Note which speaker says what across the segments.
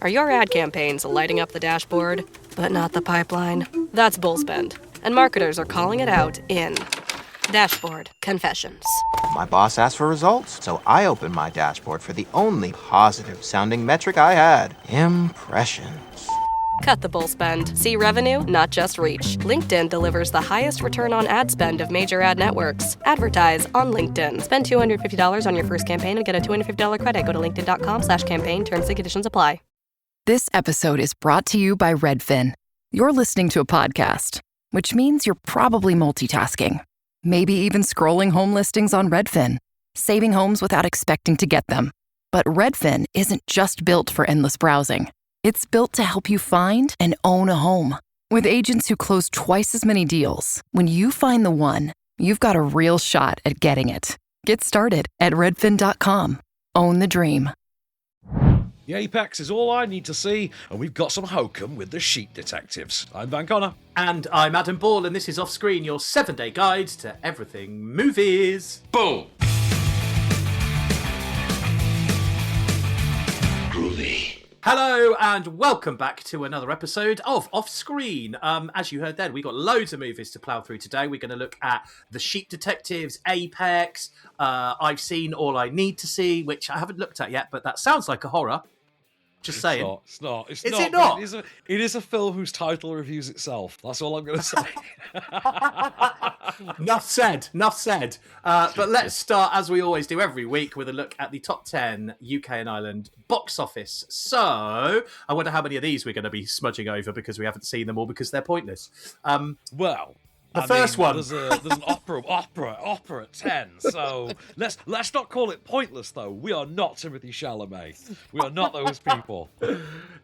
Speaker 1: Are your ad campaigns lighting up the dashboard, but not the pipeline? That's bullspend, and marketers are calling it out in Dashboard Confessions.
Speaker 2: My boss asked for results, so I opened my dashboard for the only positive-sounding metric I had: impressions.
Speaker 1: Cut the bull spend. See revenue, not just reach. LinkedIn delivers the highest return on ad spend of major ad networks. Advertise on LinkedIn. Spend $250 on your first campaign and get a $250 credit. Go to linkedin.com/campaign. Terms and conditions apply.
Speaker 3: This episode is brought to you by Redfin. You're listening to a podcast, which means you're probably multitasking. Maybe even scrolling home listings on Redfin, saving homes without expecting to get them. But Redfin isn't just built for endless browsing. It's built to help you find and own a home. With agents who close twice as many deals, when you find the one, you've got a real shot at getting it. Get started at redfin.com. Own the dream.
Speaker 4: The Apex is all I need to see, and we've got some Hokum with the Sheep Detectives. I'm Van Connor.
Speaker 5: And I'm Adam Ball, and this is Off Screen, your 7-day guide to everything movies.
Speaker 4: Boom!
Speaker 6: Groovy.
Speaker 5: Hello, and welcome back to another episode of Off Screen. As you heard then, we've got loads of movies to plough through today. We're going to look at The Sheep Detectives, Apex, I've seen All I Need to See, which I haven't looked at yet, but that sounds like a horror. Just saying.
Speaker 4: It's not.
Speaker 5: Is it not?
Speaker 4: It is a film whose title reviews itself. That's all I'm going to say.
Speaker 5: Enough said. But let's start, as we always do every week, with a look at the top 10 UK and Ireland box office. So, I wonder how many of these we're going to be smudging over because we haven't seen them all because they're pointless. The first one.
Speaker 4: There's an opera at 10. So let's not call it pointless, though. We are not Timothy Chalamet. We are not those people.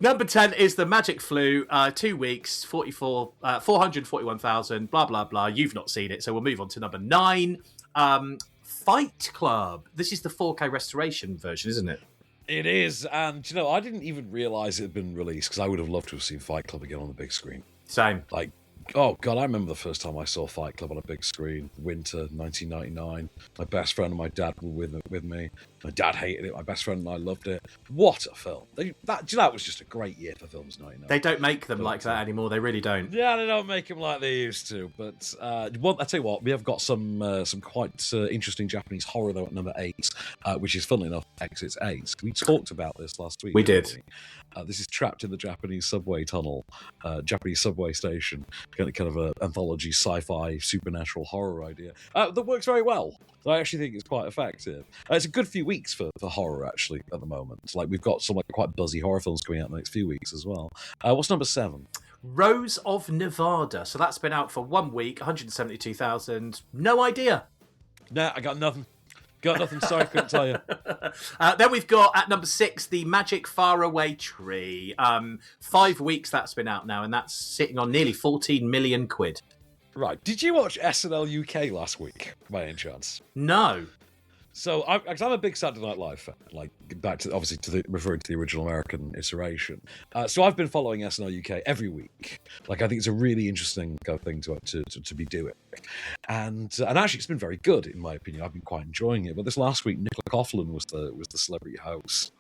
Speaker 5: Number 10 is The Magic Flu. 2 weeks, 441,000, blah, blah, blah. You've not seen it, so we'll move on to number 9. Fight Club. This is the 4K restoration version, isn't it?
Speaker 4: It is, and I didn't even realise it had been released, because I would have loved to have seen Fight Club again on the big screen.
Speaker 5: Same.
Speaker 4: Oh, God, I remember the first time I saw Fight Club on a big screen, winter 1999. My best friend and my dad were with me. My dad hated it, my best friend and I loved it. What a film. That was just a great year for films, 99.
Speaker 5: They don't make them like that anymore, they really don't.
Speaker 4: Yeah, they don't make them like they used to. But I tell you what, we have got some quite interesting Japanese horror, though, at number 8, which is, funnily enough, Exit 8. We talked about this last week.
Speaker 5: We did.
Speaker 4: This is Trapped in the Japanese subway tunnel, Japanese subway station, kind of an anthology sci-fi supernatural horror idea that works very well. I actually think it's quite effective. It's a good few weeks for horror, actually, at the moment. We've got some quite buzzy horror films coming out in the next few weeks as well. What's number 7?
Speaker 5: Rose of Nevada. So that's been out for 1 week, 172,000. No idea.
Speaker 4: Nah, I got nothing. Sorry, couldn't tell you.
Speaker 5: Then we've got, at number 6, The Magic Faraway Tree. 5 weeks that's been out now, and that's sitting on nearly 14 million quid.
Speaker 4: Right. Did you watch SNL UK last week, by any chance?
Speaker 5: No.
Speaker 4: So, I'm a big Saturday Night Live fan, back to, obviously, referring to the original American iteration. So I've been following SNL UK every week. I think it's a really interesting thing to be doing. And actually, it's been very good, in my opinion. I've been quite enjoying it. But this last week, Nicola Coughlan was the celebrity host.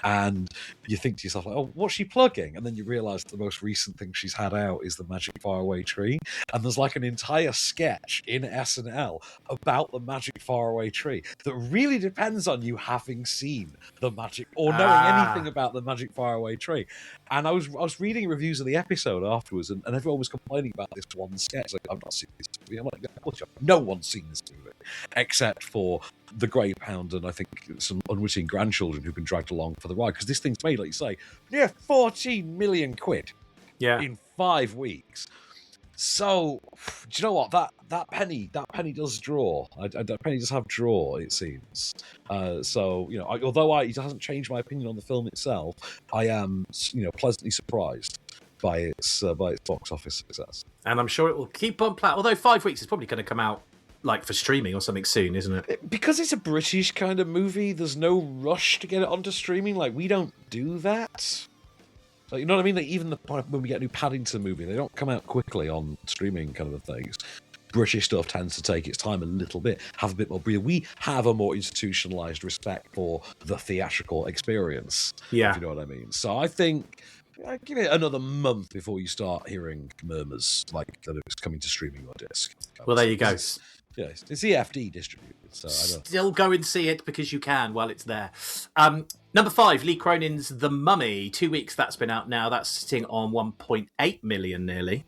Speaker 4: And you think to yourself, oh, what's she plugging? And then you realise the most recent thing she's had out is The Magic Faraway Tree. And there's an entire sketch in SNL about the Magic Faraway Tree that really depends on you having seen the magic or knowing anything about the Magic Faraway Tree. And I was reading reviews of the episode afterwards, and everyone was complaining about this one sketch. I've not seen this movie. I'm like, no one's seen this movie except for the Grey Pound and I think some unwitting grandchildren who've been dragged along for the ride, because this thing's made, like you say, near 14 million quid in 5 weeks. So, do you know what? That penny does draw. That penny does have draw, it seems. Although it hasn't changed my opinion on the film itself, I am, pleasantly surprised by its box office success.
Speaker 5: And I'm sure it will keep on playing. Although 5 weeks is probably going to come out for streaming or something soon, isn't it?
Speaker 4: Because it's a British kind of movie, there's no rush to get it onto streaming. We don't do that. You know what I mean? Even when we get a new Paddington movie, they don't come out quickly on streaming kind of things. British stuff tends to take its time a little bit, have a bit more breathing. We have a more institutionalized respect for the theatrical experience,
Speaker 5: Yeah.
Speaker 4: if you know what I mean. So I think give it another month before you start hearing murmurs like that it's coming to streaming or disc.
Speaker 5: Well, there you go.
Speaker 4: Yeah, it's EFD distributed, so I don't.
Speaker 5: Still go and see it because you can while it's there. Number 5, Lee Cronin's The Mummy. 2 weeks that's been out now. That's sitting on 1.8 million nearly.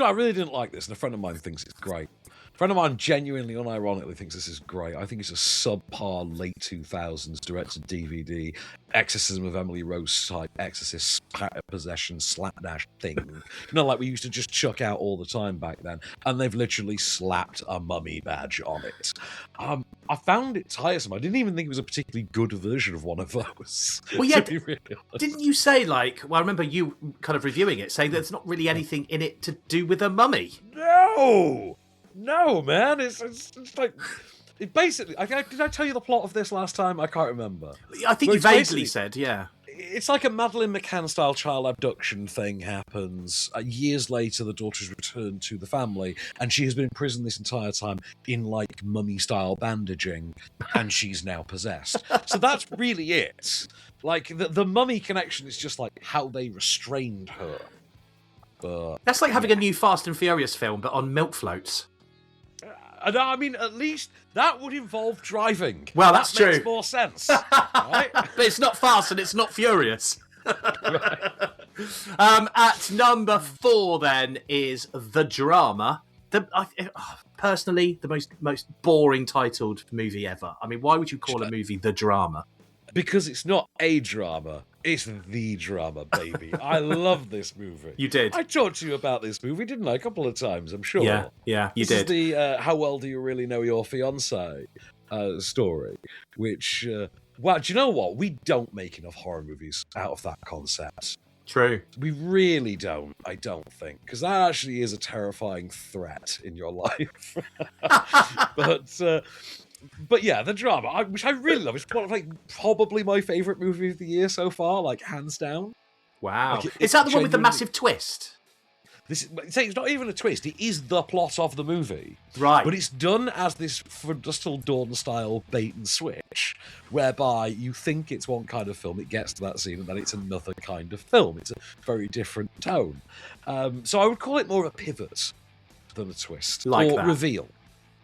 Speaker 4: I really didn't like this, and a friend of mine thinks it's great. A friend of mine genuinely, unironically thinks this is great. I think it's a subpar late 2000s direct-to-DVD exorcism of Emily Rose type exorcist possession slapdash thing. Like we used to just chuck out all the time back then. And they've literally slapped a mummy badge on it. I found it tiresome. I didn't even think it was a particularly good version of one of those.
Speaker 5: Well, yeah,
Speaker 4: really
Speaker 5: didn't you say, I remember you kind of reviewing it, saying there's not really anything in it to do with a mummy?
Speaker 4: No, man. It's like... It basically... Did I tell you the plot of this last time? I can't remember.
Speaker 5: I think you vaguely said, yeah.
Speaker 4: It's like a Madeleine McCann-style child abduction thing happens. Years later, the daughter is returned to the family, and she has been in prison this entire time in, mummy-style bandaging, and she's now possessed. So that's really it. The mummy connection is just, how they restrained her.
Speaker 5: That's like having a new Fast and Furious film, but on milk floats.
Speaker 4: I mean, at least that would involve driving.
Speaker 5: Well, that's true.
Speaker 4: That makes more sense. Right?
Speaker 5: But it's not Fast and it's not Furious. At number 4, then, is The Drama. Personally, the most boring titled movie ever. I mean, why would you call a movie The Drama?
Speaker 4: Because it's not a drama, it's the drama, baby. I love this movie.
Speaker 5: You did.
Speaker 4: I talked to you about this movie, didn't I? A couple of times, I'm sure.
Speaker 5: Yeah, you did.
Speaker 4: This is the How Well Do You Really Know Your Fiancé story, which, well, do you know what? We don't make enough horror movies out of that concept.
Speaker 5: True.
Speaker 4: We really don't, I don't think, because that actually is a terrifying threat in your life. But yeah, The Drama, which I really love, it's probably my favourite movie of the year so far, hands down.
Speaker 5: Wow. Is that the one with the massive twist?
Speaker 4: It's not even a twist, it is the plot of the movie.
Speaker 5: Right.
Speaker 4: But it's done as this From Dusk Till Dawn style bait and switch, whereby you think it's one kind of film, it gets to that scene, and then it's another kind of film. It's a very different tone. So I would call it more a pivot than a twist. Or
Speaker 5: that.
Speaker 4: Reveal.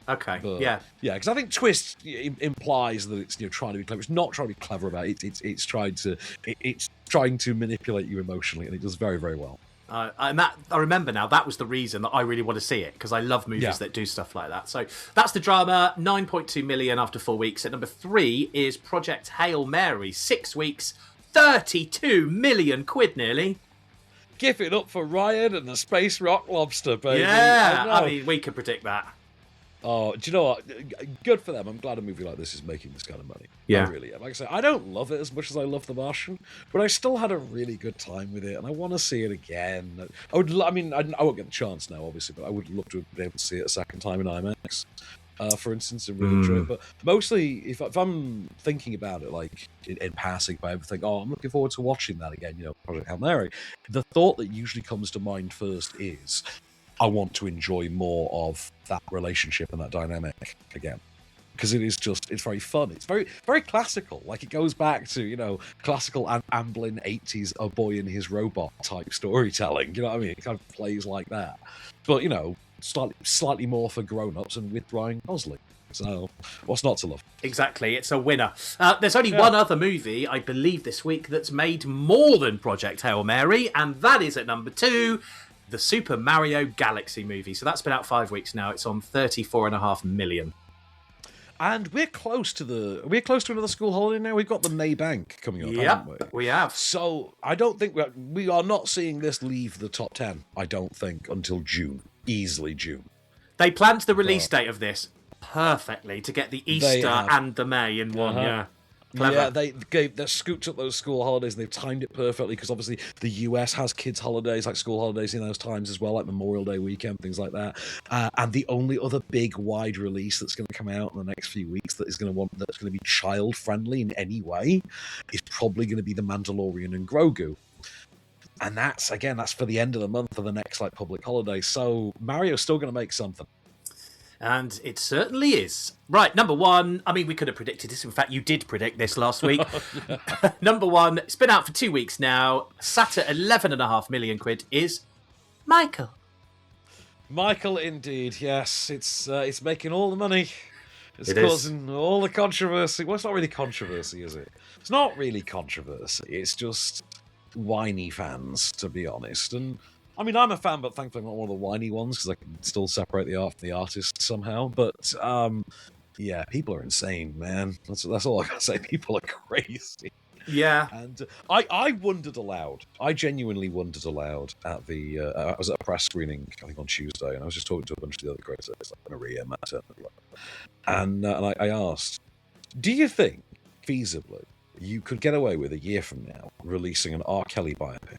Speaker 5: Okay,
Speaker 4: But,
Speaker 5: yeah,
Speaker 4: because I think twist implies that it's trying to be clever. It's not trying to be clever about it. It's trying to manipulate you emotionally, and it does very, very well.
Speaker 5: I remember now. That was the reason that I really want to see it, because I love movies that do stuff like that. So that's The Drama. 9.2 million after 4 weeks. At number 3 is Project Hail Mary. 6 weeks, 32 million quid nearly.
Speaker 4: Give it up for Ryan and the Space Rock Lobster, baby.
Speaker 5: Yeah, I mean, we could predict that.
Speaker 4: Oh, do you know what? Good for them. I'm glad a movie like this is making this kind of money.
Speaker 5: Yeah.
Speaker 4: I really am. Like I say, I don't love it as much as I love The Martian, but I still had a really good time with it, and I want to see it again. I won't get the chance now, obviously, but I would love to be able to see it a second time in IMAX, for instance, and really enjoy it. But mostly, if I'm thinking about it, in passing, if I ever think, I'm looking forward to watching that again, Project Hail Mary, the thought that usually comes to mind first is, I want to enjoy more of that relationship and that dynamic again. Because it's very fun. It's very, very classical. It goes back to, classical Amblin 80s, a boy and his robot type storytelling. You know what I mean? It kind of plays like that. But, slightly more for grown-ups and with Ryan Gosling. So, what's not to love?
Speaker 5: Exactly, it's a winner. There's only one other movie, I believe, this week that's made more than Project Hail Mary, and that is at number 2, the Super Mario Galaxy movie. So that's been out 5 weeks now. It's on 34.5 million.
Speaker 4: And we're close to another school holiday now. We've got the May Bank coming up, haven't
Speaker 5: we have.
Speaker 4: So I don't think we are not seeing this leave the top 10, I don't think, until June. Easily June.
Speaker 5: They planned the release date of this perfectly to get the Easter and the May in one, yeah. Clever.
Speaker 4: Yeah, they scooped up those school holidays and they've timed it perfectly because obviously the US has kids' holidays, like school holidays in those times as well, like Memorial Day weekend, things like that. And the only other big wide release that's going to come out in the next few weeks that's going to be child friendly in any way is probably going to be The Mandalorian and Grogu. And that's for the end of the month for the next public holiday. So Mario's still going to make something.
Speaker 5: And it certainly is. Right, number one. I mean, we could have predicted this. In fact, you did predict this last week. Number one, it's been out for 2 weeks now. Sat at 11.5 million quid is Michael.
Speaker 4: Michael, indeed. Yes, it's making all the money. It's
Speaker 5: It
Speaker 4: causing all the controversy. Well, it's not really controversy, is it? It's not really controversy. It's just whiny fans, to be honest. And I mean, I'm a fan, but thankfully I'm not one of the whiny ones because I can still separate the art from the artist somehow. But yeah, people are insane, man. That's all I gotta say. People are crazy.
Speaker 5: Yeah.
Speaker 4: And I wondered aloud. I genuinely wondered aloud at the. I was at a press screening, I think on Tuesday, and I was just talking to a bunch of the other critics, like Maria, Matt, and I asked, "Do you think feasibly you could get away with a year from now releasing an R. Kelly biopic?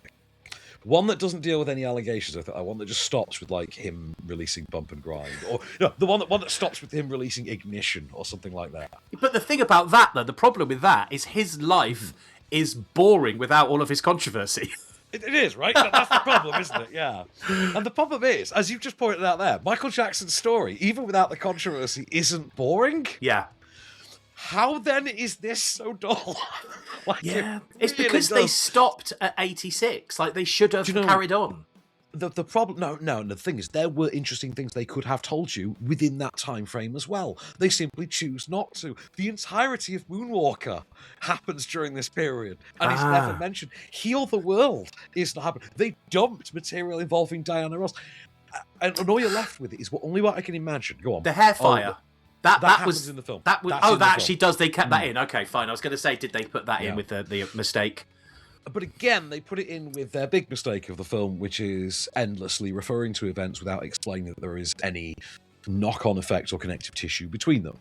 Speaker 4: One that doesn't deal with any allegations. I one that just stops with like him releasing Bump and Grind, or no, the one that stops with him releasing Ignition or something like that."
Speaker 5: But the thing about that, though, the problem with that is his life is boring without all of his controversy.
Speaker 4: It is, right? That's the problem, isn't it? Yeah. And the problem is, as you've just pointed out there, Michael Jackson's story, even without the controversy, isn't boring.
Speaker 5: Yeah.
Speaker 4: How then is this so dull? Like,
Speaker 5: Yeah.
Speaker 4: it
Speaker 5: It's because they stopped at 86. Like, they should have carried on.
Speaker 4: The problem, no. The thing is, there were interesting things they could have told you within that time frame as well. They simply choose not to. The entirety of Moonwalker happens during this period, and it's never mentioned. Heal the World is not happening. They dumped material involving Diana Ross, and all you're left with is only what I can imagine. Go on.
Speaker 5: The hair fire. That
Speaker 4: happens
Speaker 5: was
Speaker 4: in the film.
Speaker 5: That was,
Speaker 4: That's in the
Speaker 5: that
Speaker 4: film.
Speaker 5: actually does. They kept that in. Okay, fine. I was going to say, did they put that in with the mistake?
Speaker 4: But again, they put it in with their big mistake of the film, which is endlessly referring to events without explaining that there is any knock-on effect or connective tissue between them.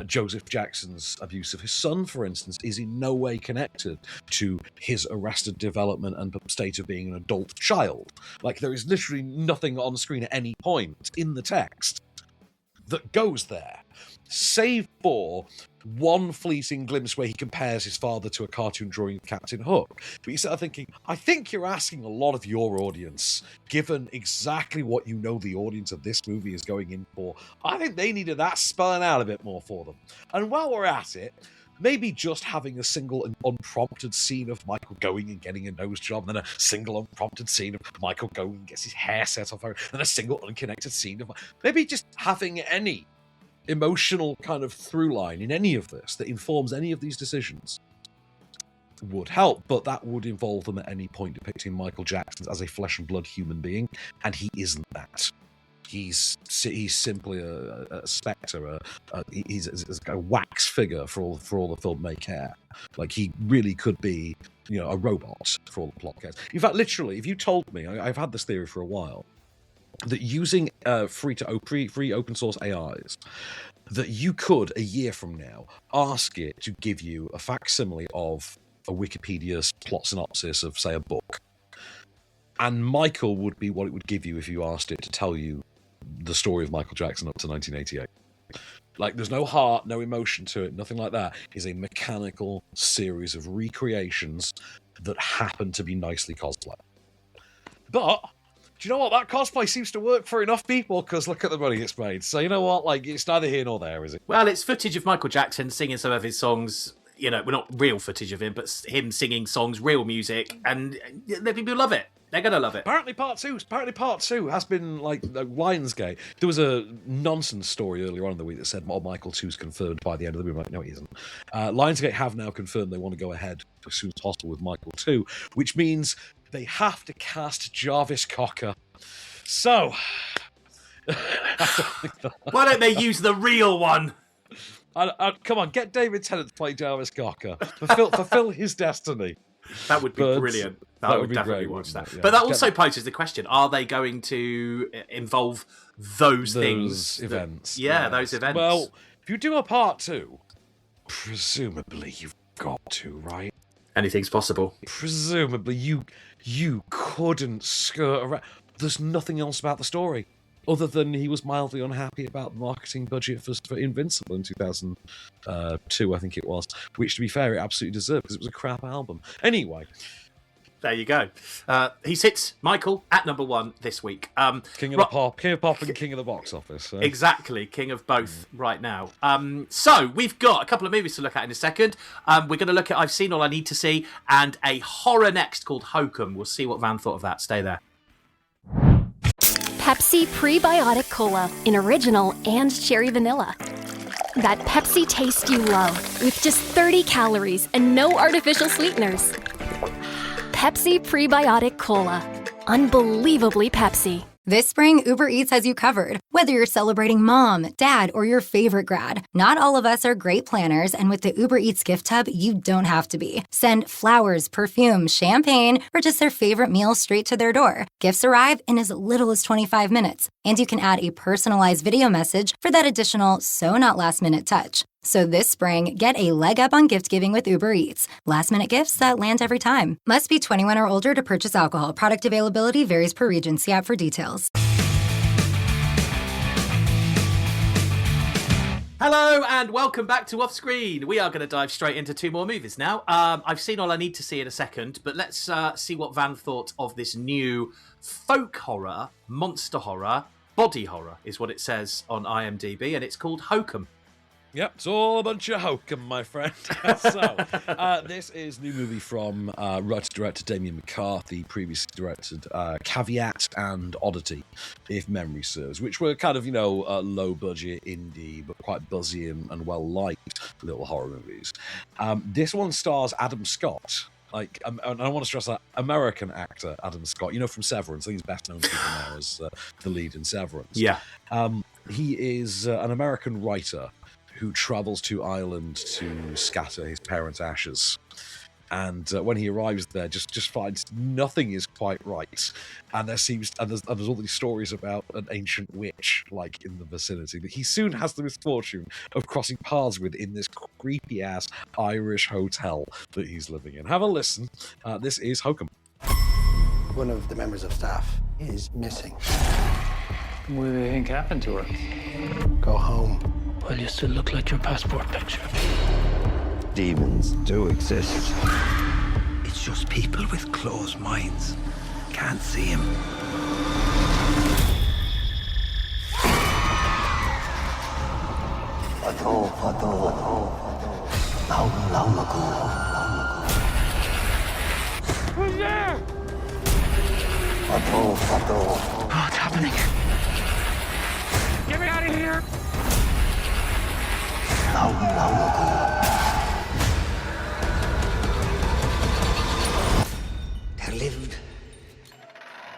Speaker 4: Joseph Jackson's abuse of his son, for instance, is in no way connected to his arrested development and state of being an adult child. Like, there is literally nothing on screen at any point in the text that goes there, save for one fleeting glimpse where he compares his father to a cartoon drawing of Captain Hook. But you start thinking, I think you're asking a lot of your audience, given exactly what you know the audience of this movie is going in for. I think they needed that spelling out a bit more for them. And while we're at it, maybe just having a single and unprompted scene of Michael going and getting a nose job, and then a single unprompted scene of Michael going and gets his hair set off, and a single unconnected scene of maybe just having any emotional kind of through line in any of this that informs any of these decisions would help, but that would involve them at any point depicting Michael Jackson as a flesh and blood human being, and he isn't that. He's simply a spectre. He's a wax figure for all the film may care. Like, he really could be, a robot for all the plot cares. In fact, literally, if you told me, I've had this theory for a while, that using free open source AIs, that you could a year from now ask it to give you a facsimile of a Wikipedia's plot synopsis of, say, a book, and Michael would be what it would give you if you asked it to tell you the story of Michael Jackson up to 1988. Like, there's no heart, no emotion to it, nothing like that. It's a mechanical series of recreations that happen to be nicely cosplayed. But do you know what? That cosplay seems to work for enough people, because look at the money it's made. So, you know what? Like, it's neither here nor there, is it?
Speaker 5: Well, it's footage of Michael Jackson singing some of his songs. Well, not real footage of him, but him singing songs, real music, and the people love it. They're going to love it.
Speaker 4: Apparently part two has been, like Lionsgate. There was a nonsense story earlier on in the week that said, Michael 2's confirmed by the end of the movie. Like, no, it isn't. Lionsgate have now confirmed they want to go ahead as soon as possible with Michael 2, which means they have to cast Jarvis Cocker. So,
Speaker 5: why don't they use the real one?
Speaker 4: Come on, get David Tennant to play Jarvis Cocker. Fulfill his destiny.
Speaker 5: That would be brilliant. I would definitely
Speaker 4: great,
Speaker 5: watch that.
Speaker 4: Yeah.
Speaker 5: But that also poses the question, are they going to involve those things?
Speaker 4: Events.
Speaker 5: Those events.
Speaker 4: Well, if you do a part 2, presumably you've got to, right?
Speaker 5: Anything's possible.
Speaker 4: Presumably you couldn't skirt around. There's nothing else about the story other than he was mildly unhappy about the marketing budget for Invincible in 2002, I think it was, which, to be fair, it absolutely deserved because it was a crap album. Anyway,
Speaker 5: There you go. He sits, Michael, at number 1 this week.
Speaker 4: King of Pop and King of the box office. So.
Speaker 5: Exactly, king of both right now. So we've got a couple of movies to look at in a second. We're going to look at I've Seen All I Need to See and a horror next called Hokum. We'll see what Van thought of that. Stay there.
Speaker 6: Pepsi Prebiotic Cola in original and cherry vanilla. That Pepsi taste you love with just 30 calories and no artificial sweeteners. Pepsi Prebiotic Cola. Unbelievably Pepsi.
Speaker 7: This spring, Uber Eats has you covered. Whether you're celebrating mom, dad, or your favorite grad, not all of us are great planners, and with the Uber Eats gift hub, you don't have to be. Send flowers, perfume, champagne, or just their favorite meal straight to their door. Gifts arrive in as little as 25 minutes, and you can add a personalized video message for that additional so-not-last-minute touch. So this spring, get a leg up on gift giving with Uber Eats. Last-minute gifts that land every time. Must be 21 or older to purchase alcohol. Product availability varies per region. See app for details.
Speaker 5: Hello and welcome back to Off Screen. We are going to dive straight into 2 more movies now. I've seen all I need to see in a second, but let's see what Van thought of this new folk horror, monster horror, body horror is what it says on IMDb, and it's called Hokum.
Speaker 4: Yep, it's all a bunch of hokum, my friend. So, this is a new movie from writer-director Damien McCarthy, previously directed Caveat and Oddity, if memory serves, which were kind of, low-budget indie, but quite buzzy and well-liked little horror movies. This one stars Adam Scott. And I want to stress that American actor Adam Scott, from Severance. I think he's best known to people now as the lead in Severance.
Speaker 5: Yeah.
Speaker 4: He is an American writer who travels to Ireland to scatter his parents' ashes. And when he arrives there, just finds nothing is quite right. And there's all these stories about an ancient witch, in the vicinity, that he soon has the misfortune of crossing paths with in this creepy-ass Irish hotel that he's living in. Have a listen. This is Hokum.
Speaker 8: One of the members of staff is missing.
Speaker 9: What do they think happened to her?
Speaker 8: Go home.
Speaker 9: Well, you still look like your passport picture.
Speaker 8: Demons do exist. It's just people with closed minds. Can't see him.
Speaker 9: Who's there? What's happening? Get me out of here!
Speaker 8: There lived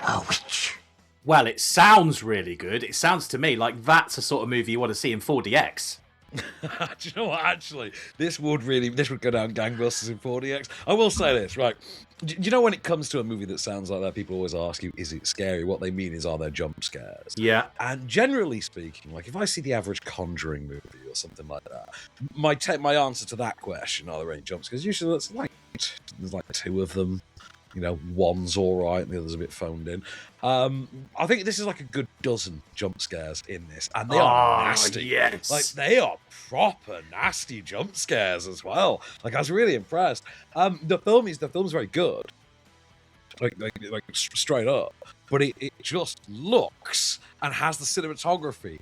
Speaker 8: a witch.
Speaker 5: Well, it sounds really good. It sounds to me like that's a sort of movie you want to see in 4DX.
Speaker 4: Do you know what? Actually, this would go down gangbusters in 4DX. I will say this, right? Do you know when it comes to a movie that sounds like that, people always ask you, is it scary? What they mean is, are there jump scares?
Speaker 5: Yeah.
Speaker 4: And generally speaking, if I see the average Conjuring movie or something like that, my answer to that question, are there any jump scares? Usually there's 2 of them. One's all right and the other's a bit phoned in. I think this is a good dozen jump scares in this, and they are nasty.
Speaker 5: Yes.
Speaker 4: They are proper nasty jump scares as well. I was really impressed. The film's very good. Straight up. But it just looks and has the cinematography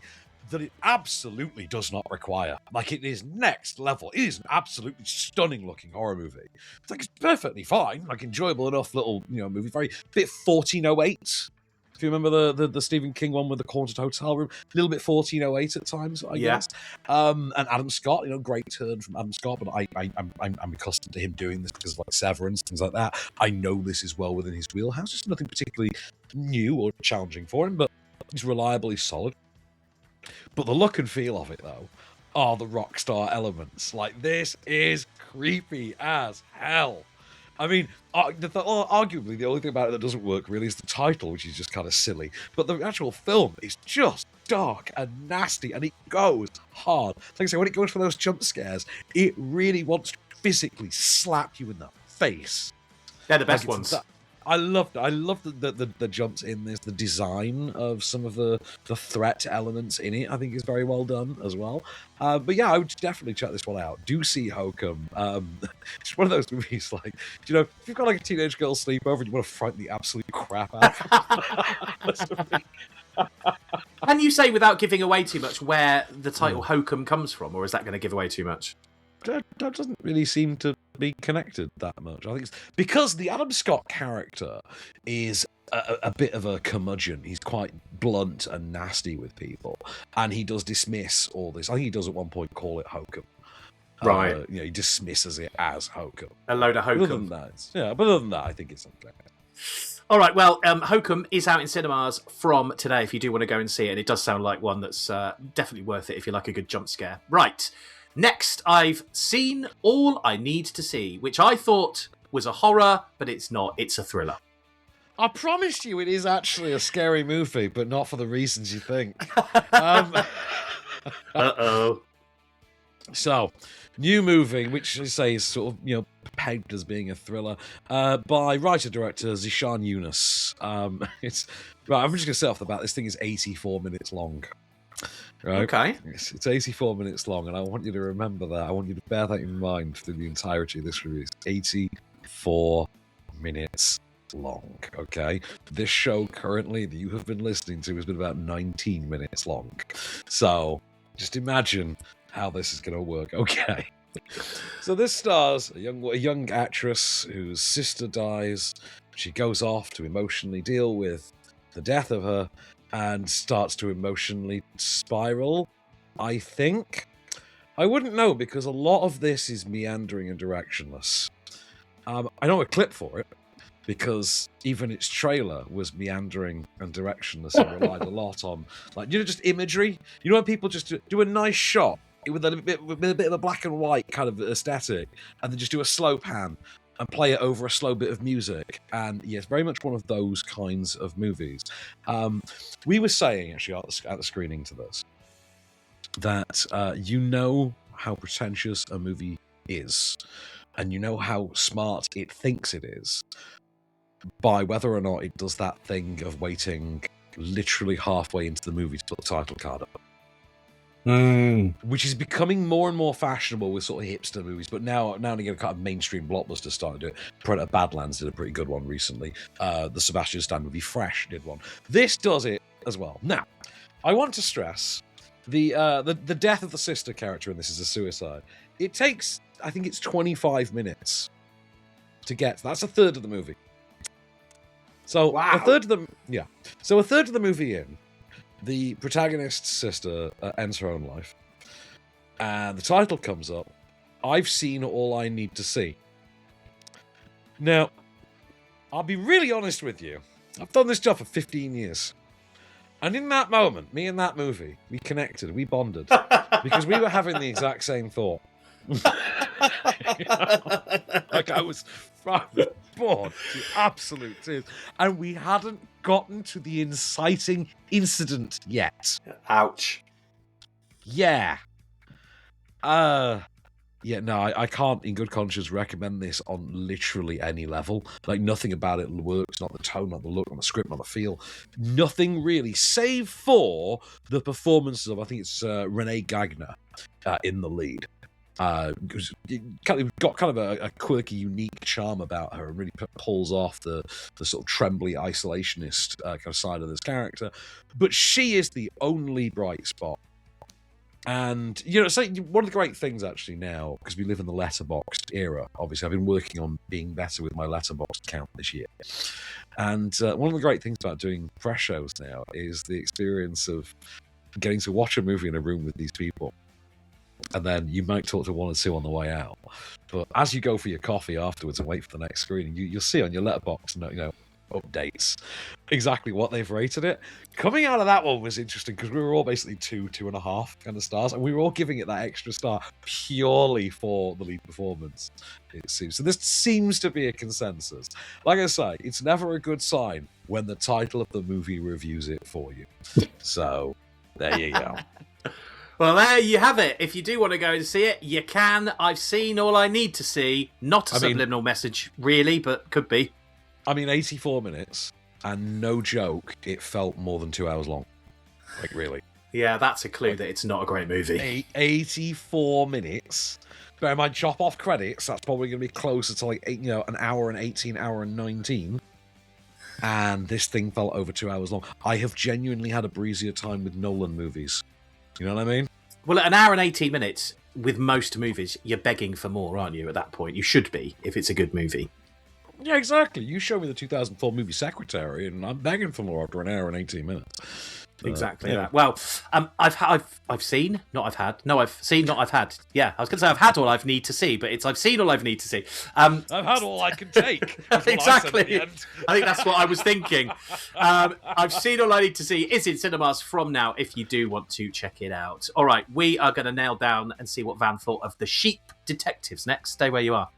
Speaker 4: that it absolutely does not require. It is next level. It is an absolutely stunning looking horror movie. It's perfectly fine, enjoyable enough little, movie. Very bit 1408. If you remember the Stephen King one with the haunted hotel room, a little bit 1408 at times, I guess. And Adam Scott, great turn from Adam Scott, but I'm accustomed to him doing this because of Severance, things like that. I know this is well within his wheelhouse. It's nothing particularly new or challenging for him, but he's reliably solid. But the look and feel of it, though, are the rock star elements. This is creepy as hell. I mean, arguably, the only thing about it that doesn't work really is the title, which is just kind of silly. But the actual film is just dark and nasty, and it goes hard. Like I say, when it goes for those jump scares, it really wants to physically slap you in the face.
Speaker 5: They're the best ones.
Speaker 4: I love the jumps in this. The design of some of the threat elements in it, I think, is very well done as well. But yeah, I would definitely check this one out. Do see Hokum. It's one of those movies, like, you know, if you've got like a teenage girl sleepover and you want to frighten the absolute crap out of them.
Speaker 5: Can you say, without giving away too much, where the title Hokum comes from, or is that going to give away too much?
Speaker 4: That doesn't really seem to be connected that much. I think it's because the Adam Scott character is a bit of a curmudgeon. He's quite blunt and nasty with people, and he does dismiss all this. I think he does at one point call it Hokum.
Speaker 5: Right.
Speaker 4: You know, he dismisses it as Hokum.
Speaker 5: A load of Hokum.
Speaker 4: But other than that, I think it's something.
Speaker 5: All right, well, Hokum is out in cinemas from today if you do want to go and see it, and it does sound like one that's definitely worth it if you like a good jump scare. Right. Next, I've seen All I Need to See, which I thought was a horror, but it's not. It's a thriller.
Speaker 4: I promised you it is actually a scary movie, but not for the reasons you think.
Speaker 5: Uh-oh.
Speaker 4: So, new movie, which I say is sort of, you know, pegged as being a thriller, by writer-director Zishan Yunus. It's right. I'm just going to say off the bat, this thing is 84 minutes long. Right?
Speaker 5: Okay.
Speaker 4: It's 84 minutes long, and I want you to remember that. I want you to bear that in mind through the entirety of this review. It's 84 minutes long, okay? This show currently that you have been listening to has been about 19 minutes long. So, just imagine how this is going to work, okay? So this stars a young actress whose sister dies. She goes off to emotionally deal with the death of her and starts to emotionally spiral, I think. I wouldn't know, because a lot of this is meandering and directionless. I know a clip for it, because even its trailer was meandering and directionless and relied a lot on, like, you know, just imagery. You know when people just do a nice shot with a bit of a black and white kind of aesthetic, and then just do a slow pan and play it over a slow bit of music. And yes, very much one of those kinds of movies. We were saying, actually, at the screening to this, that you know how pretentious a movie is, and you know how smart it thinks it is, by whether or not it does that thing of waiting literally halfway into the movie to put the title card up. Which is becoming more and more fashionable with sort of hipster movies, but now and again, kind of mainstream blockbusters starting to do it. Predator Badlands did a pretty good one recently. The Sebastian Stan movie Fresh did one. This does it as well. Now, I want to stress the death of the sister character in this is a suicide. It takes, I think it's 25 minutes to get. That's a third of the movie. So
Speaker 5: wow.
Speaker 4: a third of the movie in, the protagonist's sister ends her own life, and the title comes up, I've seen all I need to see. Now, I'll be really honest with you. I've done this job for 15 years. And in that moment, me and that movie, we connected, we bonded, because we were having the exact same thought. Like I was bored to absolute tears, and we hadn't gotten to the inciting incident yet.
Speaker 5: Ouch.
Speaker 4: Yeah. Yeah, no, I can't in good conscience recommend this on literally any level. Like, nothing about it works, not the tone, not the look, not the script, not the feel. Nothing really, save for the performances of, I think it's Renee Gagner in the lead. Who's got kind of a quirky, unique charm about her, and really pulls off the sort of trembly, isolationist kind of side of this character. But she is the only bright spot. And, you know, so one of the great things actually now, because we live in the letterboxed era, obviously, I've been working on being better with my letterboxed count this year. And one of the great things about doing press shows now is the experience of getting to watch a movie in a room with these people. And then you might talk to one or two on the way out. But as you go for your coffee afterwards and wait for the next screening, you'll see on your letterbox, you know, updates exactly what they've rated it. Coming out of that one was interesting because we were all basically 2.5 kind of stars, and we were all giving it that extra star purely for the lead performance, it seems. So this seems to be a consensus. Like I say, it's never a good sign when the title of the movie reviews it for you. So there you go.
Speaker 5: Well, there you have it. If you do want to go and see it, you can. I've seen all I need to see. Not a subliminal message, really, but could be.
Speaker 4: I mean, 84 minutes, and no joke, it felt more than 2 hours long. Like, really.
Speaker 5: Yeah, that's a clue that it's not a great movie.
Speaker 4: 84 minutes. Bear in mind, chop off credits, that's probably going to be closer to like an hour and 18, hour and 19. And this thing felt over 2 hours long. I have genuinely had a breezier time with Nolan movies. You know what I mean?
Speaker 5: Well, an hour and 18 minutes, with most movies, you're begging for more, aren't you, at that point? You should be, if it's a good movie.
Speaker 4: Yeah, exactly. You show me the 2004 movie Secretary, and I'm begging for more after an hour and 18 minutes.
Speaker 5: Exactly
Speaker 4: yeah.
Speaker 5: that. Well, I've seen, not I've had. No, I've seen, not I've had. Yeah, I was going to say I've had all I've need to see, but it's I've seen all I've need to see.
Speaker 4: I've had all I can take.
Speaker 5: Exactly. I think that's what I was thinking. I've seen all I need to see. It's in cinemas from now if you do want to check it out. All right, we are going to nail down and see what Van thought of The Sheep Detectives next. Stay where you are.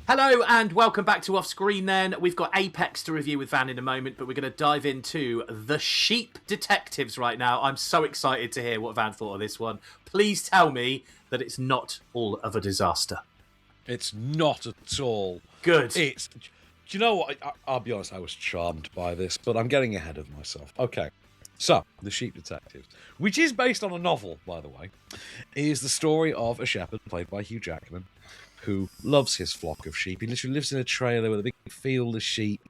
Speaker 5: Hello and welcome back to Off Screen then. We've got Apex to review with Van in a moment, but we're going to dive into The Sheep Detectives right now. I'm so excited to hear what Van thought of this one. Please tell me that it's not all of a disaster.
Speaker 4: It's not at all.
Speaker 5: Good.
Speaker 4: Do you know what? I'll be honest, I was charmed by this, but I'm getting ahead of myself. Okay. So, The Sheep Detectives, which is based on a novel, by the way, is the story of a shepherd played by Hugh Jackman, who loves his flock of sheep. He literally lives in a trailer with a big field of sheep,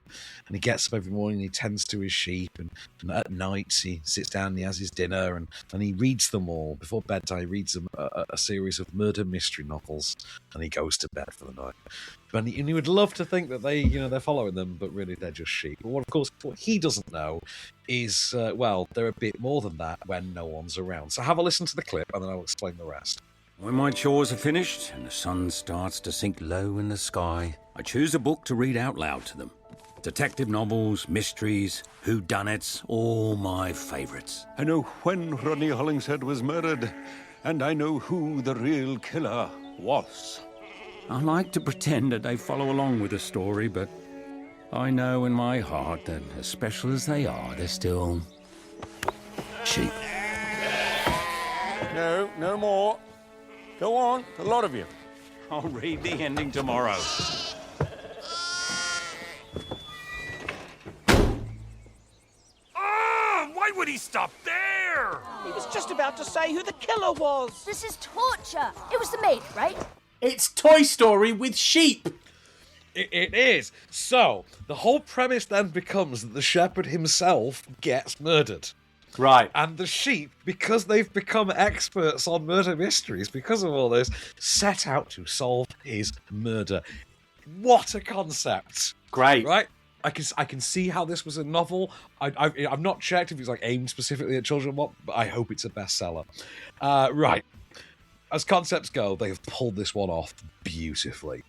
Speaker 4: and he gets up every morning and he tends to his sheep, and at night he sits down and he has his dinner, and he reads them all. Before bedtime, he reads them a series of murder mystery novels, and he goes to bed for the night. And he would love to think that they're following them, but really they're just sheep. But what he doesn't know is, they're a bit more than that when no one's around. So have a listen to the clip, and then I'll explain the rest.
Speaker 10: When my chores are finished and the sun starts to sink low in the sky, I choose a book to read out loud to them. Detective novels, mysteries, whodunits, all my favourites. I know when Rodney Hollingshead was murdered, and I know who the real killer was. I like to pretend that they follow along with the story, but I know in my heart that as special as they are, they're still sheep. No more. Go on, a lot of you. I'll read the ending tomorrow.
Speaker 11: Why would he stop there?
Speaker 12: He was just about to say who the killer was.
Speaker 13: This is torture. It was the maid, right?
Speaker 5: It's Toy Story with sheep.
Speaker 4: It is. So, the whole premise then becomes that the shepherd himself gets murdered.
Speaker 5: Right.
Speaker 4: And the sheep, because they've become experts on murder mysteries, because of all this, set out to solve his murder. What a concept.
Speaker 5: Great.
Speaker 4: Right? I can see how this was a novel. I've not checked if it's like aimed specifically at children, but I hope it's a bestseller. Right. As concepts go, they have pulled this one off beautifully.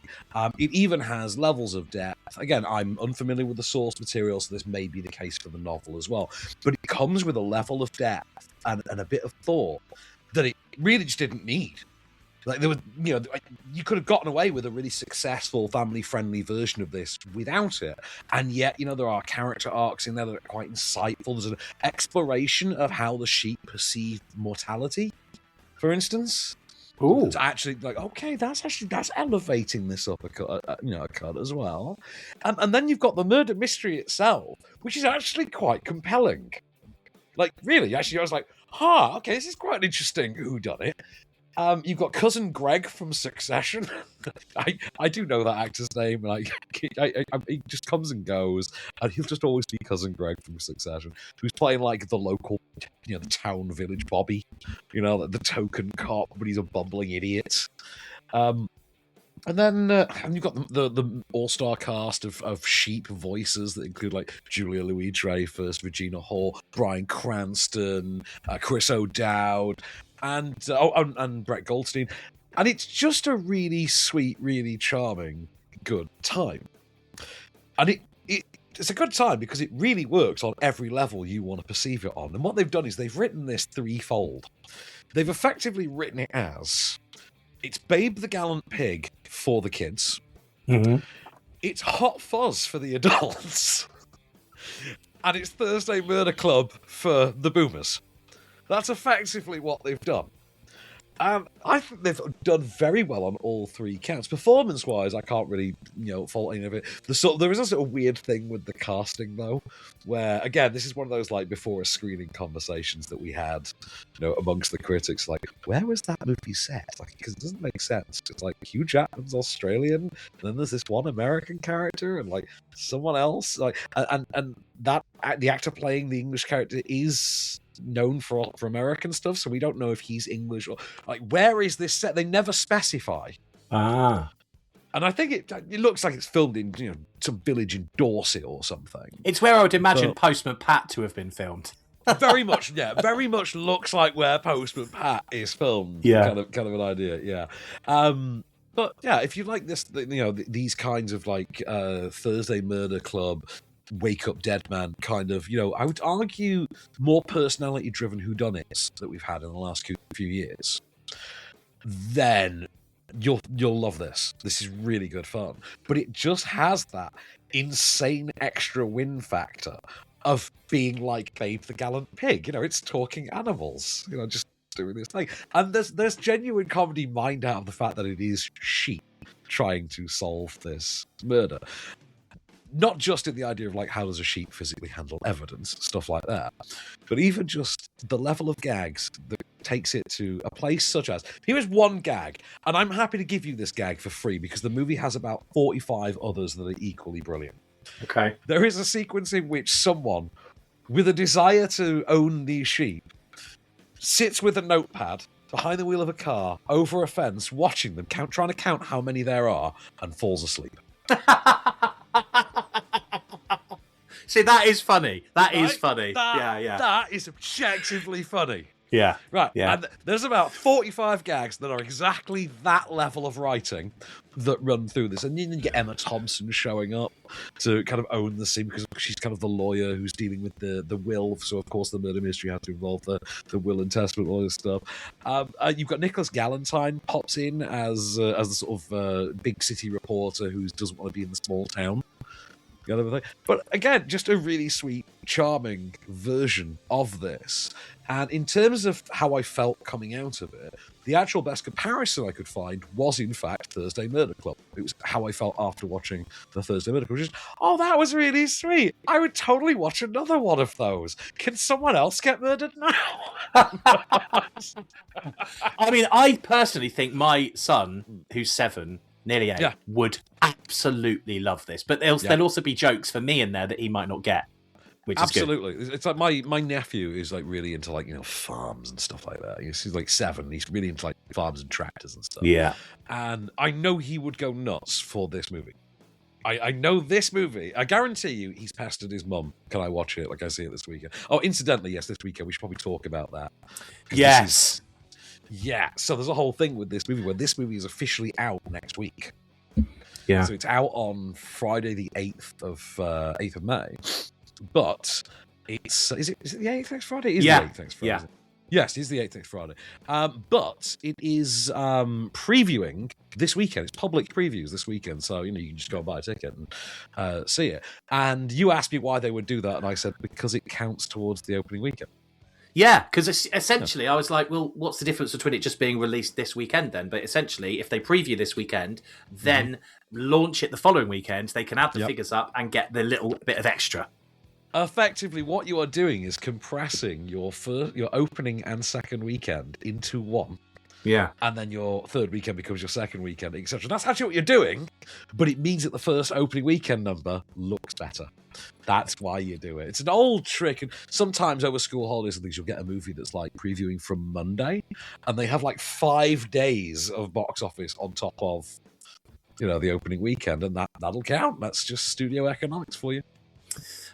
Speaker 4: It even has levels of depth. Again, I'm unfamiliar with the source material, so this may be the case for the novel as well. But it comes with a level of depth and a bit of thought that it really just didn't need. Like there was, you could have gotten away with a really successful, family-friendly version of this without it. And yet, there are character arcs in there that are quite insightful. There's an exploration of how the sheep perceive mortality, for instance.
Speaker 5: Ooh.
Speaker 4: It's actually that's elevating this up a cut as well. And then you've got the murder mystery itself, which is actually quite compelling. Like, really, actually, I was like, okay, this is quite an interesting whodunit. You've got cousin Greg from Succession. I do know that actor's name, and he just comes and goes, and he'll just always be cousin Greg from Succession, who's playing like the local, the town village Bobby, the token cop, but he's a bumbling idiot. And then you've got the all-star cast of sheep voices that include like Julia Louis-Dreyfus, Regina Hall, Bryan Cranston, Chris O'Dowd, and Brett Goldstein. And it's just a really sweet, really charming, good time. And it's a good time because it really works on every level you want to perceive it on. And what they've done is they've written this threefold. They've effectively written it as it's Babe the Gallant Pig for the kids.
Speaker 5: Mm-hmm.
Speaker 4: It's Hot Fuzz for the adults. And it's Thursday Murder Club for the boomers. That's effectively what they've done. I think they've done very well on all three counts. Performance-wise, I can't really, fault any of it. There is a sort of weird thing with the casting, though, where, again, this is one of those, like, before a screening conversations that we had, amongst the critics, like, where was that movie set? Like, because it doesn't make sense. It's like, Hugh Jackman's Australian, and then there's this one American character, and, like, someone else, like, and that, the actor playing the English character is known for American stuff, so we don't know if he's English or like where is this set. They never specify. And I think it looks like it's filmed in some village in Dorset or something.
Speaker 5: It's where I would imagine Postman Pat to have been filmed.
Speaker 4: very much looks like where Postman Pat is filmed.
Speaker 5: Yeah,
Speaker 4: kind of an idea. Yeah. But yeah, if you like this, these kinds of like Thursday Murder Club, Wake Up Dead Man kind of, I would argue more personality-driven whodunits that we've had in the last few years, then you'll love this. This is really good fun. But it just has that insane extra win factor of being like Babe the Gallant Pig. It's talking animals, just doing this thing. And there's genuine comedy mined out of the fact that it is sheep trying to solve this murder. Not just in the idea of like how does a sheep physically handle evidence, stuff like that, but even just the level of gags that takes it to a place such as, here is one gag, and I'm happy to give you this gag for free because the movie has about 45 others that are equally brilliant.
Speaker 5: Okay.
Speaker 4: There is a sequence in which someone with a desire to own these sheep sits with a notepad behind the wheel of a car over a fence watching them trying to count how many there are and falls asleep.
Speaker 5: See, that is funny. That is funny.
Speaker 4: That is objectively funny.
Speaker 5: Yeah.
Speaker 4: Right.
Speaker 5: Yeah.
Speaker 4: And there's about 45 gags that are exactly that level of writing that run through this. And then you get Emma Thompson showing up to kind of own the scene because she's kind of the lawyer who's dealing with the will. So, of course, the murder mystery has to involve the will and testament, all this stuff. You've got Nicholas Galantine pops in as the sort of big city reporter who doesn't want to be in the small town. But again, just a really sweet, charming version of this. And in terms of how I felt coming out of it, the actual best comparison I could find was, in fact, Thursday Murder Club. It was how I felt after watching the Thursday Murder Club, which is, that was really sweet. I would totally watch another one of those. Can someone else get murdered now?
Speaker 5: I mean, I personally think my son, who's 7, nearly 8, would absolutely love this. But there'll also be jokes for me in there that he might not get, which
Speaker 4: absolutely
Speaker 5: is good.
Speaker 4: It's like my nephew is like really into like farms and stuff like that. He's like 7. He's really into like farms and tractors and stuff.
Speaker 5: Yeah,
Speaker 4: and I know he would go nuts for this movie. I know this movie. I guarantee you, he's pestered his mum. Can I watch it? Like I see it this weekend. Oh, incidentally, yes, this weekend we should probably talk about that.
Speaker 5: Yes.
Speaker 4: Yeah, so there's a whole thing with this movie where this movie is officially out next week.
Speaker 5: Yeah.
Speaker 4: So it's out on Friday the 8th of May. But is it the 8th next Friday? It is the 8th next Friday.
Speaker 5: Yeah.
Speaker 4: Yes, it's the 8th next Friday. But it is previewing this weekend. It's public previews this weekend, so you can just go and buy a ticket and see it. And you asked me why they would do that, and I said because it counts towards the opening weekend.
Speaker 5: Yeah, because essentially I was like, well, what's the difference between it just being released this weekend then? But essentially, if they preview this weekend, then launch it the following weekend, they can add the figures up and get the little bit of extra.
Speaker 4: Effectively, what you are doing is compressing your opening and second weekend into one.
Speaker 5: Yeah.
Speaker 4: And then your third weekend becomes your second weekend, etc. That's actually what you're doing, but it means that the first opening weekend number looks better. That's why you do it. It's an old trick, and sometimes over school holidays and things, you'll get a movie that's like previewing from Monday, and they have like 5 days of box office on top of, the opening weekend, and that'll count. That's just studio economics for you.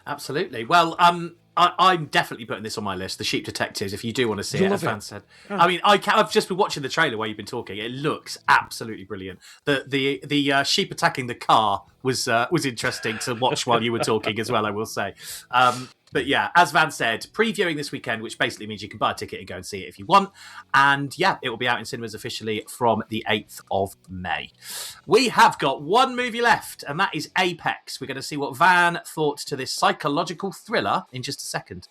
Speaker 5: Absolutely. Well, I'm definitely putting this on my list, The Sheep Detectives, if you do want to see it, as Van said. I mean, I've just been watching the trailer while you've been talking. It looks absolutely brilliant. The sheep attacking the car was interesting to watch while you were talking as well, I will say. But yeah, as Van said, previewing this weekend, which basically means you can buy a ticket and go and see it if you want. And yeah, it will be out in cinemas officially from the 8th of May. We have got one movie left, and that is Apex. We're going to see what Van thought to this psychological thriller in just a second.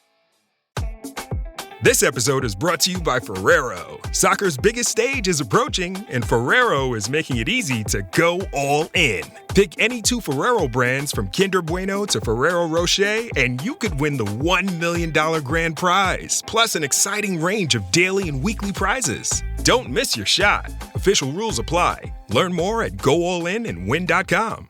Speaker 14: This episode is brought to you by Ferrero. Soccer's biggest stage is approaching, and Ferrero is making it easy to go all in. Pick any 2 Ferrero brands from Kinder Bueno to Ferrero Rocher, and you could win the $1 million grand prize, plus an exciting range of daily and weekly prizes. Don't miss your shot. Official rules apply. Learn more at goallin and win.com.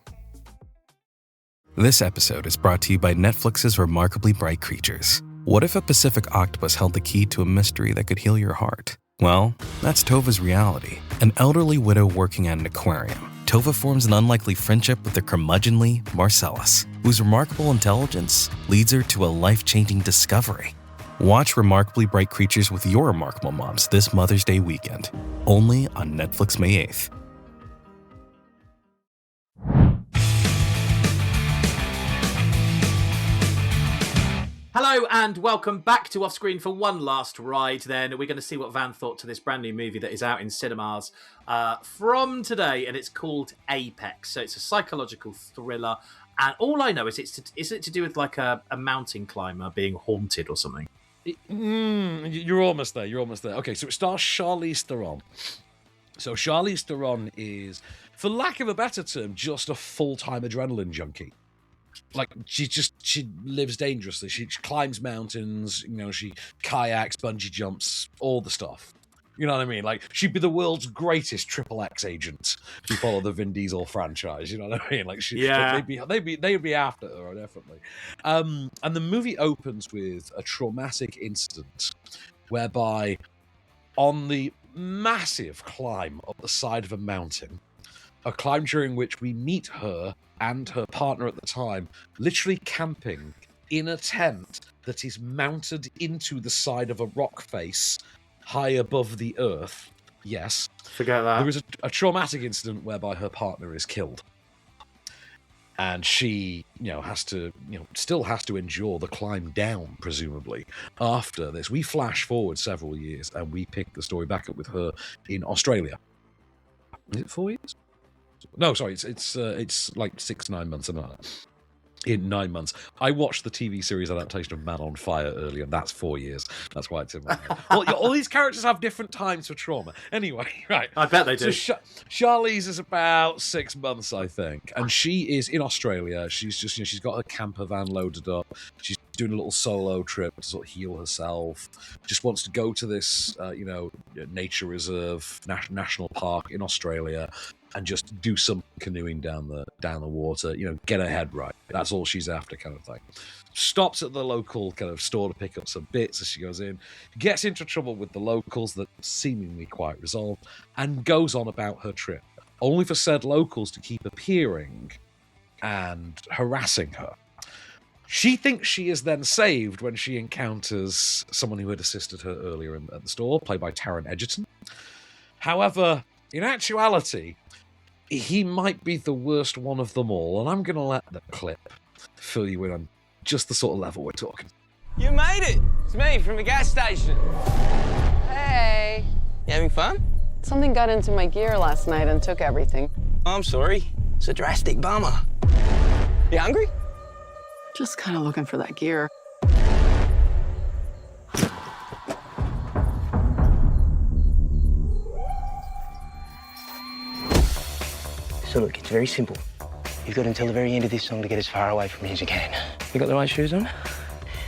Speaker 15: This episode is brought to you by Netflix's Remarkably Bright Creatures. What if a Pacific octopus held the key to a mystery that could heal your heart? Well, that's Tova's reality. An elderly widow working at an aquarium. Tova forms an unlikely friendship with the curmudgeonly Marcellus, whose remarkable intelligence leads her to a life-changing discovery. Watch Remarkably Bright Creatures with your remarkable moms this Mother's Day weekend, only on Netflix May 8th.
Speaker 5: Hello and welcome back to Off Screen for one last ride. Then we're going to see what Van thought to this brand new movie that is out in cinemas from today, and it's called Apex. So it's a psychological thriller, and all I know is is it to do with like a mountain climber being haunted or something?
Speaker 4: You're almost there. Okay, so it stars Charlize Theron. So Charlize Theron is, for lack of a better term, just a full-time adrenaline junkie. Like, she lives dangerously. She climbs mountains, she kayaks, bungee jumps, all the stuff. You know what I mean? Like, she'd be the world's greatest XXX agent if you follow the Vin Diesel franchise. You know what I mean? Like, they'd be after her, definitely. And the movie opens with a traumatic incident whereby on the massive climb up the side of a mountain, a climb during which we meet her and her partner at the time literally camping in a tent that is mounted into the side of a rock face high above the earth. Yes.
Speaker 5: Forget that.
Speaker 4: There is a traumatic incident whereby her partner is killed. And she, still has to endure the climb down, presumably, after this. We flash forward several years and we pick the story back up with her in Australia. Is it 4 years? No, sorry, it's like 6-9 months, something like that. In 9 months. I watched the TV series adaptation of Man on Fire earlier, and that's 4 years. That's why it's in my head. Well, all these characters have different times for trauma. Anyway, right.
Speaker 5: I bet they do.
Speaker 4: So Charlize is about 6 months, I think, and she is in Australia. She's just, she's got her camper van loaded up. She's doing a little solo trip to sort of heal herself. Just wants to go to this, nature reserve, national park in Australia, and just do some canoeing down the water, get her head right. That's all she's after, kind of thing. Stops at the local kind of store to pick up some bits as she goes in, gets into trouble with the locals that seemingly quite resolved, and goes on about her trip, only for said locals to keep appearing and harassing her. She thinks she is then saved when she encounters someone who had assisted her earlier at the store, played by Taron Egerton. However, in actuality, he might be the worst one of them all, and I'm going to let the clip fill you in on just the sort of level we're talking.
Speaker 16: You made it! It's me from the gas station.
Speaker 17: Hey.
Speaker 16: You having fun?
Speaker 17: Something got into my gear last night and took everything.
Speaker 16: Oh, I'm sorry. It's a drastic bummer. You hungry?
Speaker 17: Just kind of looking for that gear.
Speaker 16: So look, it's very simple. You've got until the very end of this song to get as far away from me as you can. You got the right shoes on?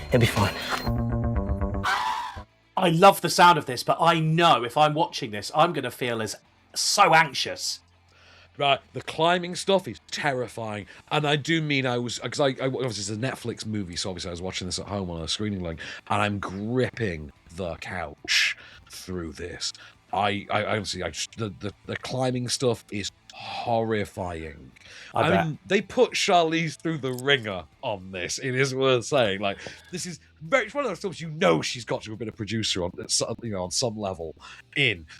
Speaker 16: It'll be fine.
Speaker 5: I love the sound of this, but I know if I'm watching this, I'm going to feel so anxious.
Speaker 4: Right, the climbing stuff is terrifying, and I do mean because I obviously it's a Netflix movie, so obviously I was watching this at home on a screening link, and I'm gripping the couch through this. I honestly, the climbing stuff is horrifying. I mean, they put Charlize through the ringer on this. It is worth saying. Like, this is it's one of those films she's got to have been a producer on, on some level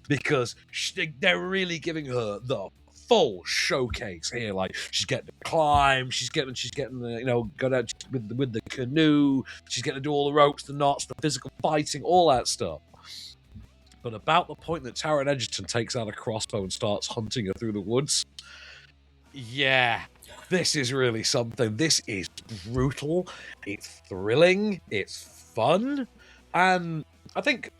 Speaker 4: because they're really giving her the full showcase here. Like, she's getting to climb, she's getting go out with the canoe, she's getting to do all the ropes, the knots, the physical fighting, all that stuff. But about the point that Taron Egerton takes out a crossbow and starts hunting her through the woods, yeah, this is really something. This is brutal, it's thrilling, it's fun, and I think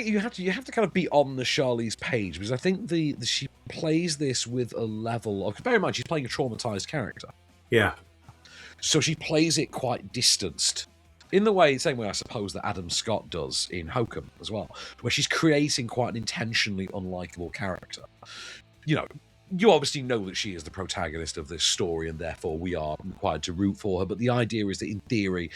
Speaker 4: you have to kind of be on the Charlize page, because I think she plays this with a level of, bear in mind she's playing a traumatized character.
Speaker 5: Yeah.
Speaker 4: So she plays it quite distanced. In the same way I suppose that Adam Scott does in Hokum as well, where she's creating quite an intentionally unlikable character. You know, you obviously know that she is the protagonist of this story, and therefore we are required to root for her. But the idea is that in theory,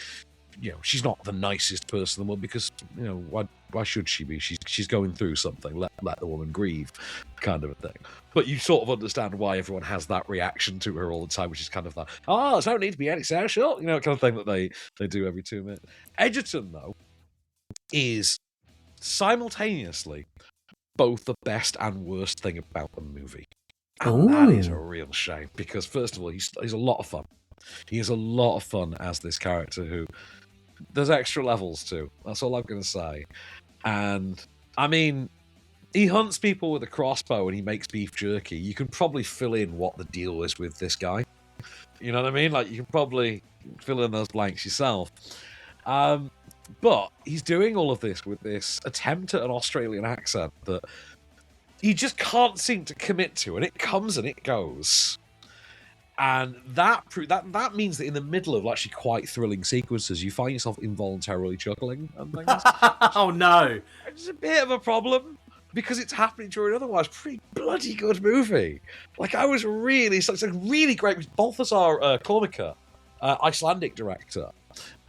Speaker 4: you know, she's not the nicest person in the world, because, you know, why should she be? She's going through something. Let the woman grieve, kind of a thing. But you sort of understand why everyone has that reaction to her all the time, which is kind of like, oh, there's no need to be antisocial, you know, kind of thing that they do every 2 minutes. Edgerton, though, is simultaneously both the best and worst thing about the movie. And that is a real shame, because first of all, he's a lot of fun. He is a lot of fun as this character who there's extra levels to. That's all I'm going to say. And, I mean, he hunts people with a crossbow and he makes beef jerky. You can probably fill in what the deal is with this guy. You know what I mean? Like, you can probably fill in those blanks yourself. But he's doing all of this with this attempt at an Australian accent that he just can't seem to commit to, and it comes and it goes. And that means that in the middle of actually quite thrilling sequences, you find yourself involuntarily chuckling and things.
Speaker 5: Oh no!
Speaker 4: It's a bit of a problem, because it's happening during an otherwise pretty bloody good movie. Like, I was really... It's a really great... Balthazar Kormaker, Icelandic director,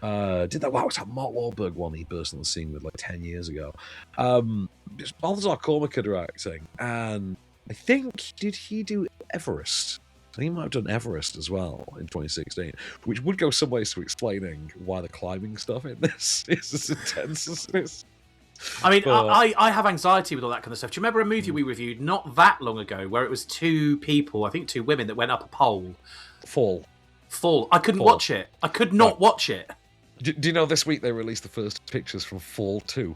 Speaker 4: did that. Wow, it's that Mark Wahlberg one he burst on the scene with like 10 years ago. It's Balthazar Kormaker directing, and I think, did he do Everest? I think he might have done Everest as well in 2016, which would go some ways to explaining why the climbing stuff in this is as intense as this.
Speaker 5: I mean, I have anxiety with all that kind of stuff. Do you remember a movie we reviewed not that long ago where it was 2 people, I think 2 women, that went up a pole?
Speaker 4: Fall.
Speaker 5: I couldn't watch it. I could not watch it.
Speaker 4: Do you know this week they released the first pictures from Fall 2?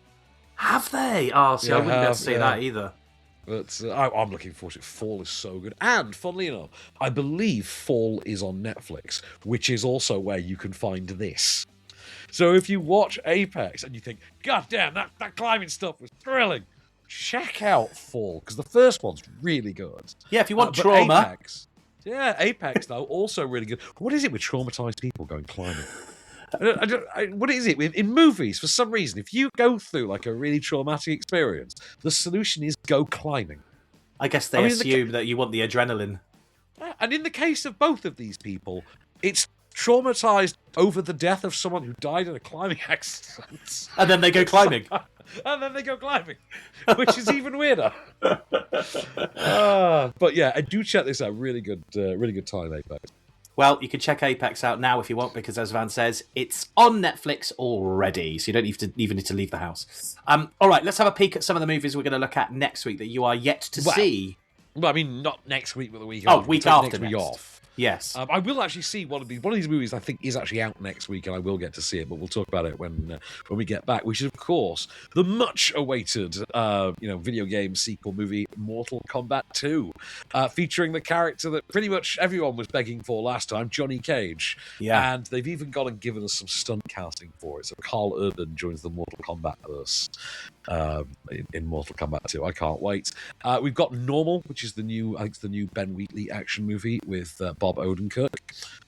Speaker 5: Have they? Oh, see, I wouldn't be able to see that either.
Speaker 4: But I'm looking forward to it. Fall is so good. And, funnily enough, I believe Fall is on Netflix, which is also where you can find this. So if you watch Apex and you think, God damn, that climbing stuff was thrilling, check out Fall, because the first one's really good.
Speaker 5: Yeah, if you want trauma.
Speaker 4: Apex, though, also really good. What is it with traumatized people going climbing? What is it in movies? For some reason, if you go through like a really traumatic experience, the solution is go climbing.
Speaker 5: I guess they assume that you want the adrenaline.
Speaker 4: And in the case of both of these people, it's traumatized over the death of someone who died in a climbing accident.
Speaker 5: And then they go climbing.
Speaker 4: Which is even weirder. But yeah, I do check this out. Really good time, Apex.
Speaker 5: Well, you can check Apex out now if you want, because as Van says, it's on Netflix already, so you don't even need to leave the house. All right, let's have a peek at some of the movies we're going to look at next week that you are yet to see.
Speaker 4: Well, I mean, not next week, but the week after.
Speaker 5: Week after
Speaker 4: next week off.
Speaker 5: Yes.
Speaker 4: I will actually see one of these movies I think is actually out next week, and I will get to see it, but we'll talk about it when we get back, which is, of course, the much-awaited video game sequel movie, Mortal Kombat 2, featuring the character that pretty much everyone was begging for last time, Johnny Cage.
Speaker 5: Yeah.
Speaker 4: And they've even gone and given us some stunt casting for it. So Carl Urban joins the Mortal Kombat verse in Mortal Kombat 2. I can't wait. We've got Normal, which is the new Ben Wheatley action movie with Bob Odenkirk.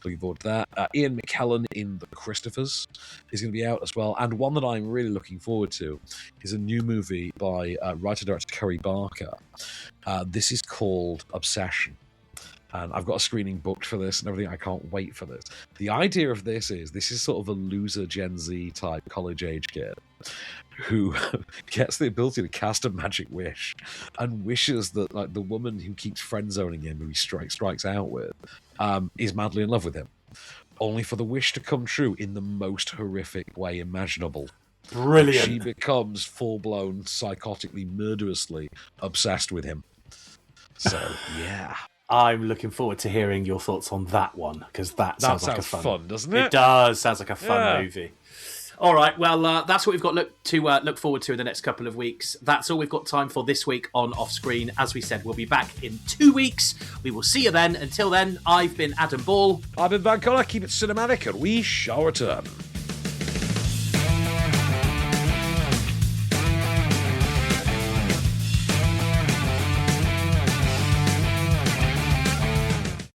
Speaker 4: Looking forward to that. Ian McKellen in The Christophers is going to be out as well. And one that I'm really looking forward to is a new movie by writer-director Curry Barker. This is called Obsession. And I've got a screening booked for this and everything. I can't wait for this. The idea of this is sort of a loser Gen Z type college-age kid who gets the ability to cast a magic wish and wishes that like the woman who keeps friend-zoning him, who he strikes out with, is madly in love with him. Only for the wish to come true in the most horrific way imaginable.
Speaker 5: Brilliant.
Speaker 4: She becomes full-blown, psychotically, murderously obsessed with him. So, yeah.
Speaker 5: I'm looking forward to hearing your thoughts on that one, because that sounds like a fun,
Speaker 4: doesn't it?
Speaker 5: It does. Sounds like a fun movie. All right, well, that's what we've got to look forward to in the next couple of weeks. That's all we've got time for this week on Offscreen. As we said, we'll be back in 2 weeks. We will see you then. Until then, I've been Adam Ball.
Speaker 4: I've been Van Connor. Keep it cinematic, and we shall return.